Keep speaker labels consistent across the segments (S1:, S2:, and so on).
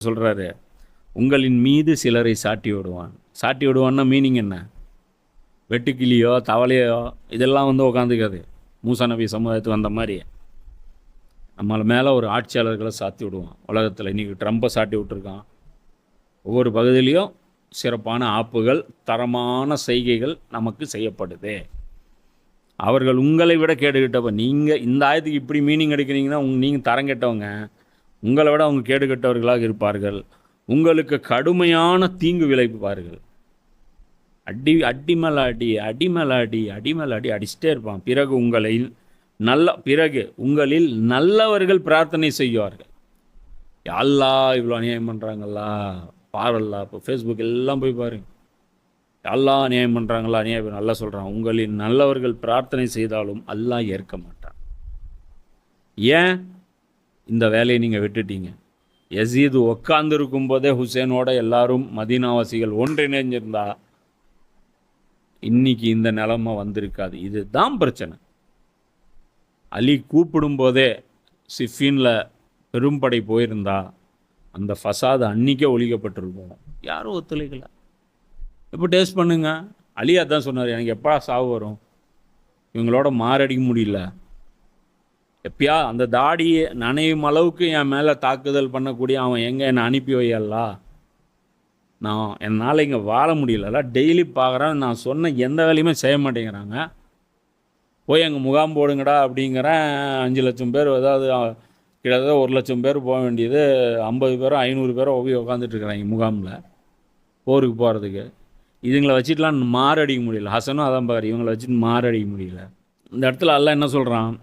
S1: சொல்கிறாரு, உங்களின் மீது சிலரை சாட்டி விடுவான். சாட்டி விடுவான்னா மீனிங் என்ன? வெட்டுக்கிளியோ தவளையோ இதெல்லாம் வந்து உக்காந்துக்காது. மூசா நபி சமுதாயத்துக்கு வந்த மாதிரி நம்மளை மேலே ஒரு ஆட்சியாளர்களை சாத்தி விடுவான். உலகத்தில் இன்றைக்கி ட்ரம்பை சாட்டி விட்டுருக்கான். ஒவ்வொரு பகுதியிலையும் சிறப்பான ஆப்புகள், தரமான செய்கைகள் நமக்கு செய்யப்படுது. அவர்கள் உங்களை விட கேடுகட்டப்ப, நீங்கள் இந்த ஆயத்துக்கு இப்படி மீனிங் எடுக்கிறீங்கன்னா நீங்கள் தரம் கெட்டவங்க. உங்களை விட அவங்க கேடுகட்டவர்களாக இருப்பார்கள். உங்களுக்கு கடுமையான தீங்கு விளைவிப்பார்கள். அடி மேலே அடி அடிச்சிட்டே இருப்பான். பிறகு உங்களில் நல்லவர்கள் பிரார்த்தனை செய்வார்கள். யாழ்லா இவ்வளோ அநியாயம் பண்ணுறாங்களா பாருல்லா. இப்போ ஃபேஸ்புக் எல்லாம் போய் பாருங்க. யாழ்லா அநியாயம் பண்ணுறாங்களா, அநியாயம் நல்லா சொல்கிறான். உங்களில் நல்லவர்கள் பிரார்த்தனை செய்தாலும் அல்லாஹ் ஏற்க மாட்டான். ஏன் இந்த வேலையை நீங்கள் விட்டுட்டீங்க? யசீது உட்கார்ந்துருக்கும் போதே ஹுசேனோட எல்லாரும் மதீனாவாசிகள் ஒன்றிணைஞ்சிருந்தா இன்னைக்கு இந்த நிலைமை வந்திருக்காது. இதுதான் பிரச்சனை. அலி கூப்பிடும் போதே சிஃபினில் பெரும்படை போயிருந்தா அந்த ஃபசாது அன்றைக்கே ஒழிக்கப்பட்டிருக்கும். யாரும் ஒத்துழைக்கலை. இப்போ டேஸ்ட் பண்ணுங்க. அலி அதான் சொன்னார், எனக்கு எப்போ சாவு வரும், இவங்களோட மாரடிக்க முடியல. எப்பயா அந்த தாடியை நனையும் அளவுக்கு என் மேலே தாக்குதல் பண்ணக்கூடிய அவன் எங்கே என்னை அனுப்பி வையல்லா, நான் என்னால் இங்கே வாழ முடியல. டெய்லி பார்க்குறேன், நான் சொன்ன எந்த வேலையுமே செய்ய மாட்டேங்கிறாங்க. போய் எங்கள் முகாம் போடுங்கடா அப்படிங்கிறேன். 5 லட்சம் பேர், அதாவது கிட்டத்தட்ட 1 லட்சம் பேர் போக வேண்டியது 50 பேரோ 500 பேரோ போய் உட்காந்துட்ருக்குறாங்க முகாமில் போருக்கு போகிறதுக்கு. இதுங்களை வச்சுட்டுலாம் மாரடிக்க முடியல. ஹசனும் அதான் பாரு, இவங்களை வச்சுட்டு மாரடிக்க முடியல. இந்த இடத்துல அல்லாஹ் என்ன சொல்கிறான்?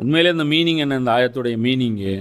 S1: உண்மையிலே இந்த மீனிங் என்ன? இந்த ஆயத்துடைய மீனிங்கு